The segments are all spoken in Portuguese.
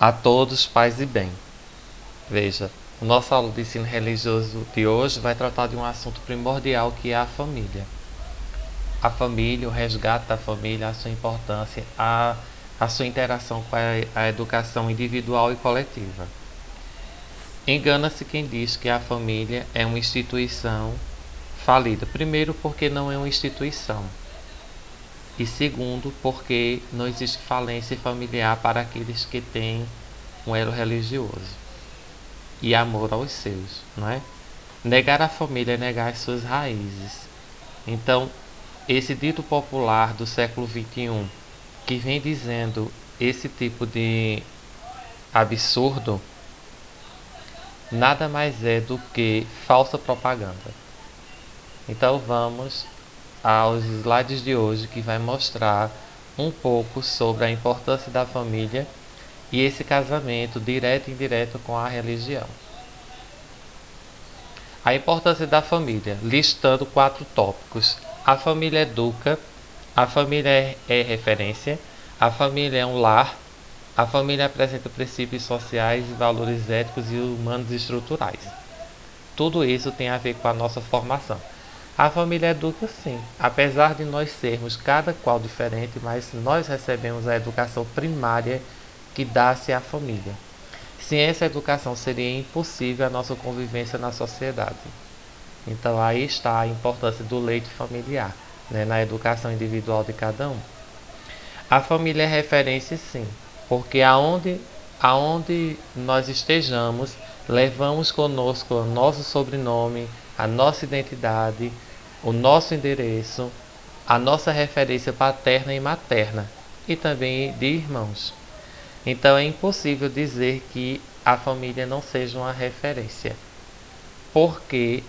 A todos, paz e bem. Veja, o nosso aula de ensino religioso de hoje vai tratar de um assunto primordial que é a família. A família, o resgate da família, a sua importância, a sua interação com a educação individual e coletiva. Engana-se quem diz que a família é uma instituição falida. Primeiro, porque não é uma instituição. E segundo, porque não existe falência familiar para aqueles que têm um elo religioso e amor aos seus, não é? Negar a família é negar as suas raízes. Então, esse dito popular do século XXI, que vem dizendo esse tipo de absurdo, nada mais é do que falsa propaganda. Então vamos aos slides de hoje, que vai mostrar um pouco sobre a importância da família e esse casamento direto e indireto com a religião. A importância da família, listando 4 tópicos. A família educa, a família é referência, a família é um lar, a família apresenta princípios sociais e valores éticos e humanos estruturais. Tudo isso tem a ver com a nossa formação. A família educa sim, apesar de nós sermos cada qual diferente, mas nós recebemos a educação primária que dá-se à família. Sem essa educação seria impossível a nossa convivência na sociedade. Então aí está a importância do leito familiar, né, na educação individual de cada um. A família é referência sim, porque aonde nós estejamos, levamos conosco o nosso sobrenome, a nossa identidade, o nosso endereço, a nossa referência paterna e materna, e também de irmãos. Então é impossível dizer que a família não seja uma referência, porque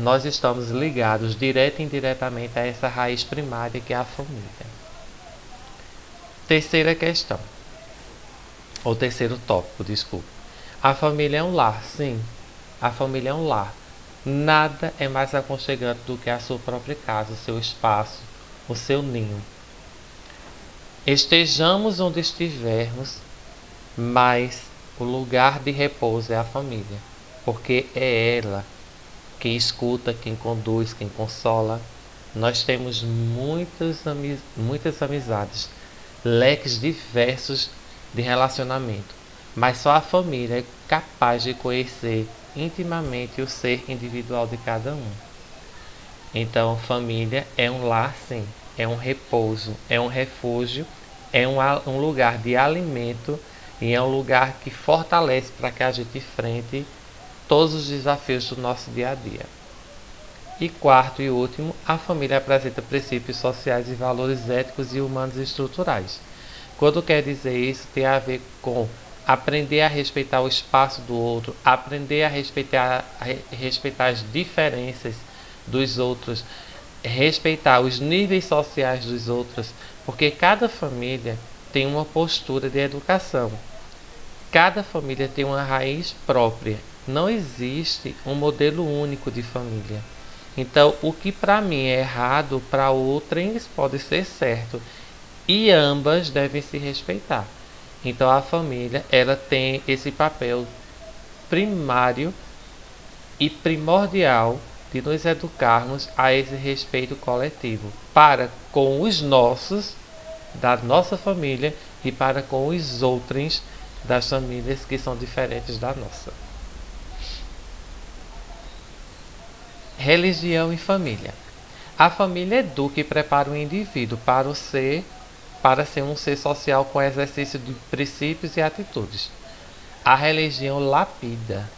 nós estamos ligados direta e indiretamente a essa raiz primária que é a família. Terceira questão, ou terceiro tópico, desculpe. A família é um lar, sim, a família é um lar. Nada é mais aconchegante do que a sua própria casa, o seu espaço, o seu ninho. Estejamos onde estivermos, mas o lugar de repouso é a família, porque é ela quem escuta, quem conduz, quem consola. Nós temos muitas amizades, leques diversos de relacionamento, mas só a família é capaz de conhecer intimamente o ser individual de cada um. Então, família é um lar, sim, é um repouso, é um refúgio, é um lugar de alimento e é um lugar que fortalece para que a gente enfrente todos os desafios do nosso dia a dia. E quarto e último, a família apresenta princípios sociais e valores éticos e humanos estruturais. Quando quer dizer isso, tem a ver com aprender a respeitar o espaço do outro, aprender a respeitar as diferenças dos outros, respeitar os níveis sociais dos outros, porque cada família tem uma postura de educação. Cada família tem uma raiz própria. Não existe um modelo único de família. Então, o que para mim é errado, para outros pode ser certo. E ambas devem se respeitar. Então, a família ela tem esse papel primário e primordial de nos educarmos a esse respeito coletivo para com os nossos, da nossa família, e para com os outros das famílias que são diferentes da nossa. Religião e família. A família educa e prepara o indivíduo para ser um ser social com exercício de princípios e atitudes. A religião lapida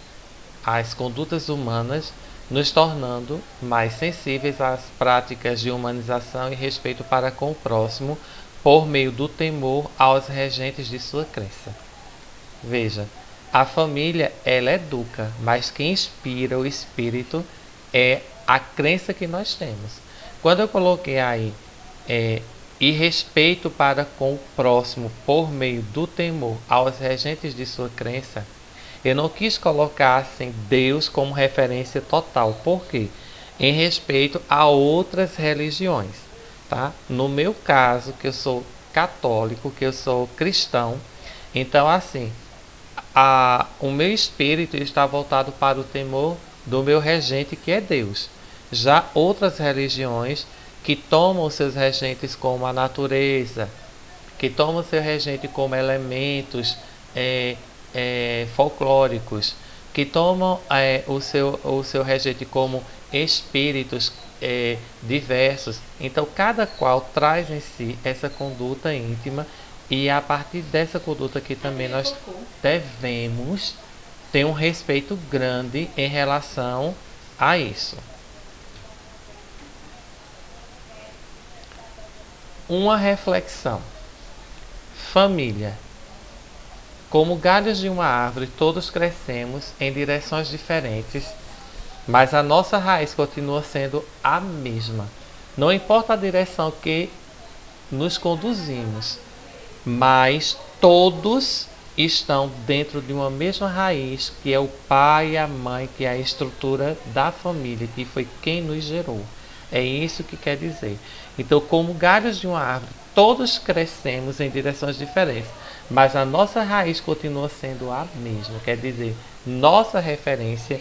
as condutas humanas, nos tornando mais sensíveis às práticas de humanização e respeito para com o próximo, por meio do temor aos regentes de sua crença. Veja, a família ela educa, mas quem inspira o espírito é a crença que nós temos. Quando eu coloquei aí e respeito para com o próximo por meio do temor aos regentes de sua crença, eu não quis colocar assim Deus como referência total. Por quê? Em respeito a outras religiões, tá? No meu caso, que eu sou católico, que eu sou cristão, Então, assim, o meu espírito está voltado para o temor do meu regente, que é Deus. Já outras religiões que tomam seus regentes como a natureza, que tomam seu regente como elementos é, folclóricos, que tomam o seu regente como espíritos diversos. Então, cada qual traz em si essa conduta íntima, e é a partir dessa conduta que também nós devemos ter um respeito grande em relação a isso. Uma reflexão. Família. Como galhos de uma árvore, todos crescemos em direções diferentes, mas a nossa raiz continua sendo a mesma. Não importa a direção que nos conduzimos, mas todos estão dentro de uma mesma raiz, que é o pai e a mãe, que é a estrutura da família, que foi quem nos gerou. É isso que quer dizer. Então, como galhos de uma árvore, todos crescemos em direções diferentes, mas a nossa raiz continua sendo a mesma. Quer dizer, nossa referência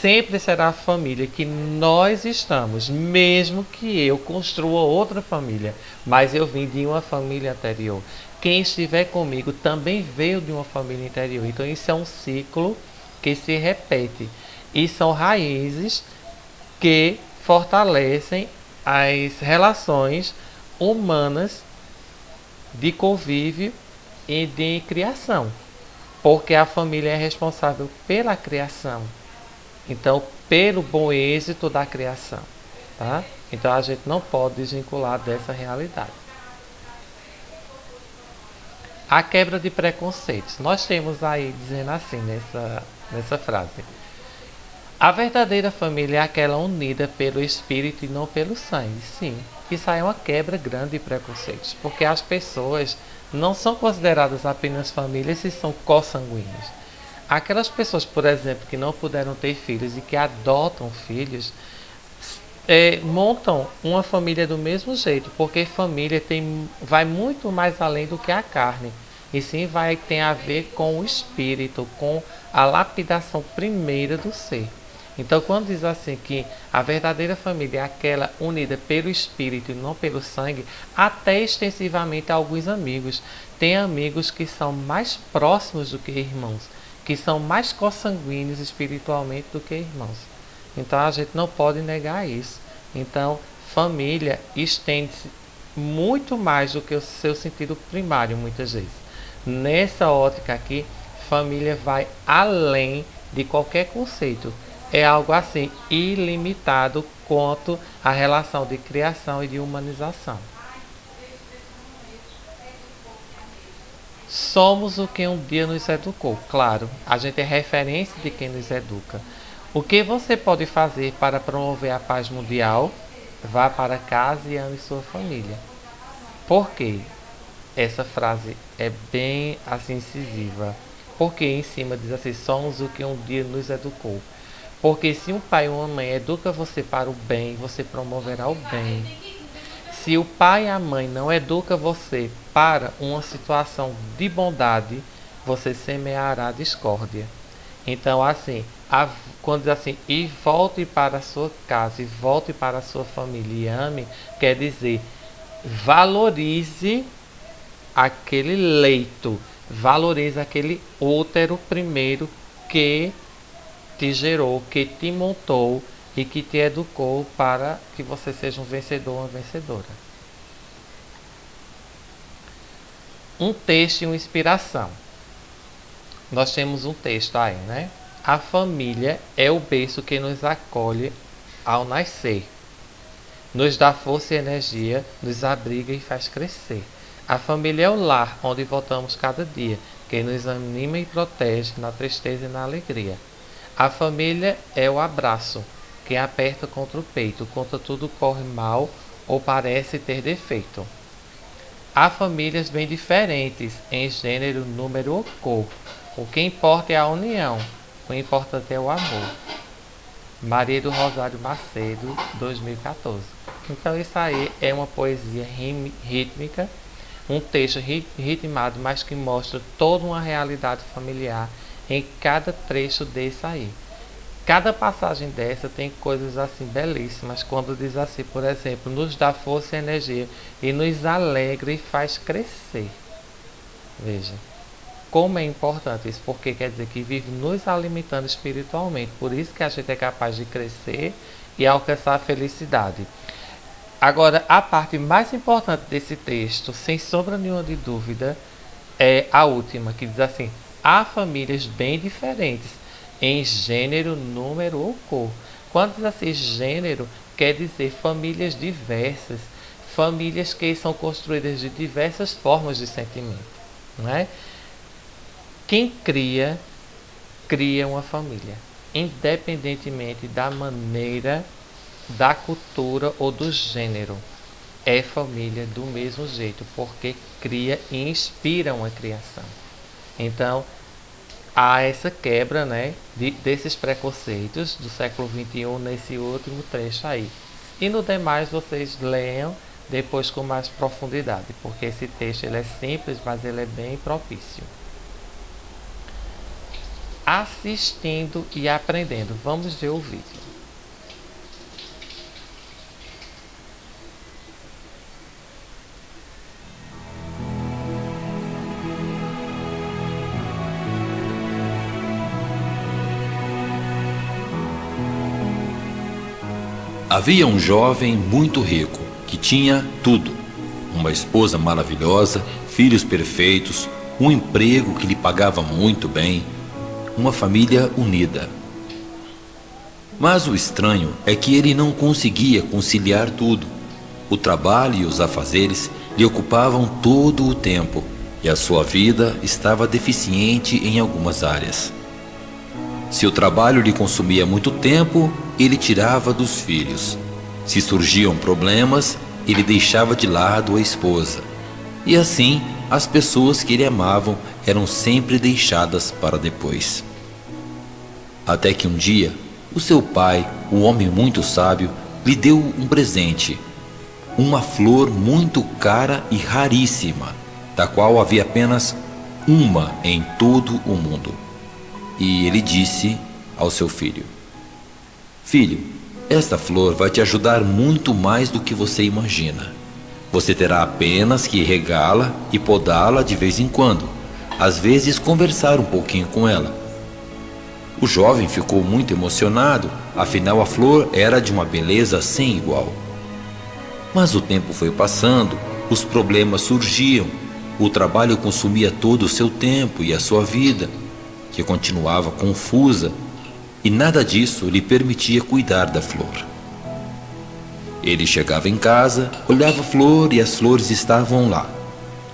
sempre será a família que nós estamos, mesmo que eu construa outra família, mas eu vim de uma família anterior. Quem estiver comigo também veio de uma família anterior. Então isso é um ciclo que se repete. E são raízes que fortalecem as relações humanas de convívio e de criação, porque a família é responsável pela criação, então pelo bom êxito da criação, tá? Então a gente não pode desvincular dessa realidade. A quebra de preconceitos. Nós temos aí dizendo assim nessa frase: a verdadeira família é aquela unida pelo espírito e não pelo sangue. Sim, isso aí é uma quebra grande de preconceitos, porque as pessoas não são consideradas apenas famílias se são consanguíneos. Aquelas pessoas, por exemplo, que não puderam ter filhos e que adotam filhos, montam uma família do mesmo jeito, porque família vai muito mais além do que a carne, e sim tem a ver com o espírito, com a lapidação primeira do ser. Então, quando diz assim que a verdadeira família é aquela unida pelo espírito e não pelo sangue, até extensivamente a alguns amigos. Tem amigos que são mais próximos do que irmãos, que são mais consanguíneos espiritualmente do que irmãos. Então, a gente não pode negar isso. Então, família estende-se muito mais do que o seu sentido primário, muitas vezes. Nessa ótica aqui, família vai além de qualquer conceito. É algo assim ilimitado quanto à relação de criação e de humanização. Somos o que um dia nos educou. Claro, a gente é referência de quem nos educa. O que você pode fazer para promover a paz mundial? Vá para casa e ame sua família. Por quê? Essa frase é bem assim incisiva. Porque em cima diz assim: somos o que um dia nos educou. Porque se um pai ou uma mãe educa você para o bem, você promoverá o bem. Se o pai e a mãe não educa você para uma situação de bondade, você semeará discórdia. Então, assim, quando diz assim, e volte para a sua casa, e volte para a sua família e ame, quer dizer, valorize aquele leito, valorize aquele útero primeiro que te gerou, que te montou e que te educou para que você seja um vencedor ou uma vencedora. Um texto e uma inspiração. Nós temos um texto aí, né? A família é o berço que nos acolhe ao nascer, nos dá força e energia, nos abriga e faz crescer. A família é o lar onde voltamos cada dia, que nos anima e protege na tristeza e na alegria. A família é o abraço, que aperta contra o peito, quando tudo corre mal ou parece ter defeito. Há famílias bem diferentes em gênero, número ou cor. O que importa é a união, o importante é o amor. Maria do Rosário Macedo, 2014. Então isso aí é uma poesia rítmica, um texto ritmado, mas que mostra toda uma realidade familiar em cada trecho desse aí. Cada passagem dessa tem coisas assim belíssimas, quando diz assim, por exemplo, nos dá força e energia e nos alegra e faz crescer. Veja, como é importante isso, porque quer dizer que vive nos alimentando espiritualmente, por isso que a gente é capaz de crescer e alcançar a felicidade. Agora, a parte mais importante desse texto, sem sombra nenhuma de dúvida, é a última, que diz assim: há famílias bem diferentes em gênero, número ou cor. Quando diz assim gênero, quer dizer famílias diversas, famílias que são construídas de diversas formas de sentimento, não é? Quem cria, cria uma família, independentemente da maneira, da cultura ou do gênero. É família do mesmo jeito, porque cria e inspira uma criação. Então, há essa quebra, né, desses preconceitos do século XXI nesse último trecho aí. E no demais vocês leiam depois com mais profundidade, porque esse texto ele é simples, mas ele é bem propício. Assistindo e aprendendo. Vamos ver o vídeo. Havia um jovem muito rico que tinha tudo: uma esposa maravilhosa, filhos perfeitos, um emprego que lhe pagava muito bem, uma família unida. Mas o estranho é que ele não conseguia conciliar tudo. O trabalho e os afazeres lhe ocupavam todo o tempo e a sua vida estava deficiente em algumas áreas. Se o trabalho lhe consumia muito tempo, ele tirava dos filhos. Se surgiam problemas, ele deixava de lado a esposa. E assim, as pessoas que ele amavam eram sempre deixadas para depois. Até que um dia, o seu pai, um homem muito sábio, lhe deu um presente, uma flor muito cara e raríssima, da qual havia apenas uma em todo o mundo. E ele disse ao seu filho: filho, esta flor vai te ajudar muito mais do que você imagina. Você terá apenas que regá-la e podá-la de vez em quando, às vezes conversar um pouquinho com ela. O jovem ficou muito emocionado, afinal a flor era de uma beleza sem igual. Mas o tempo foi passando, os problemas surgiam, o trabalho consumia todo o seu tempo e a sua vida, que continuava confusa, e nada disso lhe permitia cuidar da flor. Ele chegava em casa, olhava a flor e as flores estavam lá.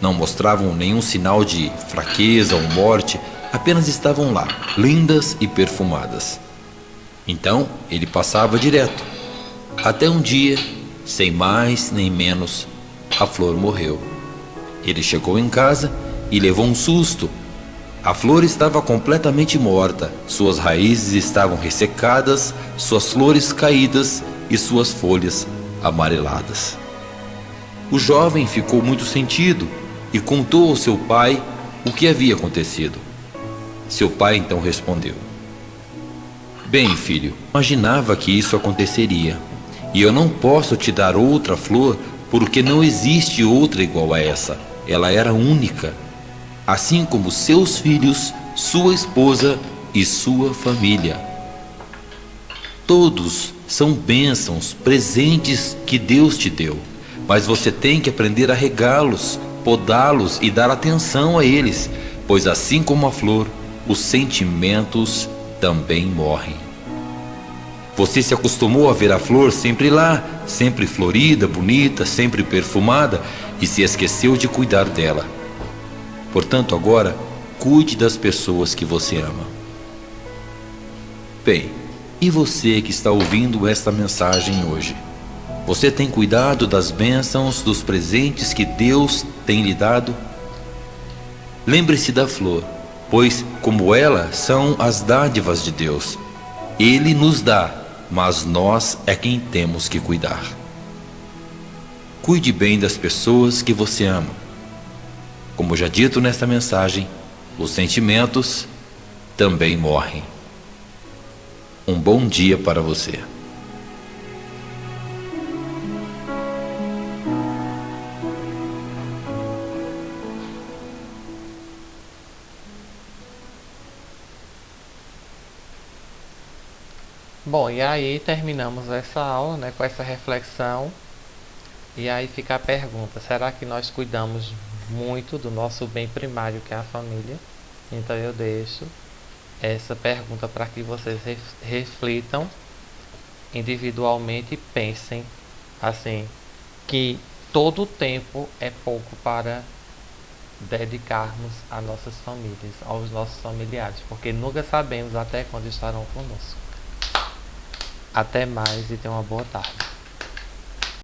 Não mostravam nenhum sinal de fraqueza ou morte, apenas estavam lá, lindas e perfumadas. Então ele passava direto. Até um dia, sem mais nem menos, a flor morreu. Ele chegou em casa e levou um susto. A flor estava completamente morta, suas raízes estavam ressecadas, suas flores caídas e suas folhas amareladas. O jovem ficou muito sentido e contou ao seu pai o que havia acontecido. Seu pai então respondeu: bem, filho, imaginava que isso aconteceria, e eu não posso te dar outra flor porque não existe outra igual a essa. Ela era única, assim como seus filhos, sua esposa e sua família. Todos são bênçãos, presentes que Deus te deu, mas você tem que aprender a regá-los, podá-los e dar atenção a eles, pois assim como a flor, os sentimentos também morrem. Você se acostumou a ver a flor sempre lá, sempre florida, bonita, sempre perfumada, e se esqueceu de cuidar dela. Portanto, agora, cuide das pessoas que você ama. Bem, e você que está ouvindo esta mensagem hoje? Você tem cuidado das bênçãos, dos presentes que Deus tem lhe dado? Lembre-se da flor, pois, como ela, são as dádivas de Deus. Ele nos dá, mas nós é quem temos que cuidar. Cuide bem das pessoas que você ama. Como já dito nesta mensagem, os sentimentos também morrem. Um bom dia para você. Bom, e aí terminamos essa aula, né, com essa reflexão. E aí fica a pergunta: será que nós cuidamos muito do nosso bem primário, que é a família? Então eu deixo essa pergunta para que vocês reflitam individualmente e pensem assim, que todo o tempo é pouco para dedicarmos a nossas famílias, aos nossos familiares, porque nunca sabemos até quando estarão conosco. Até mais e tenha uma boa tarde.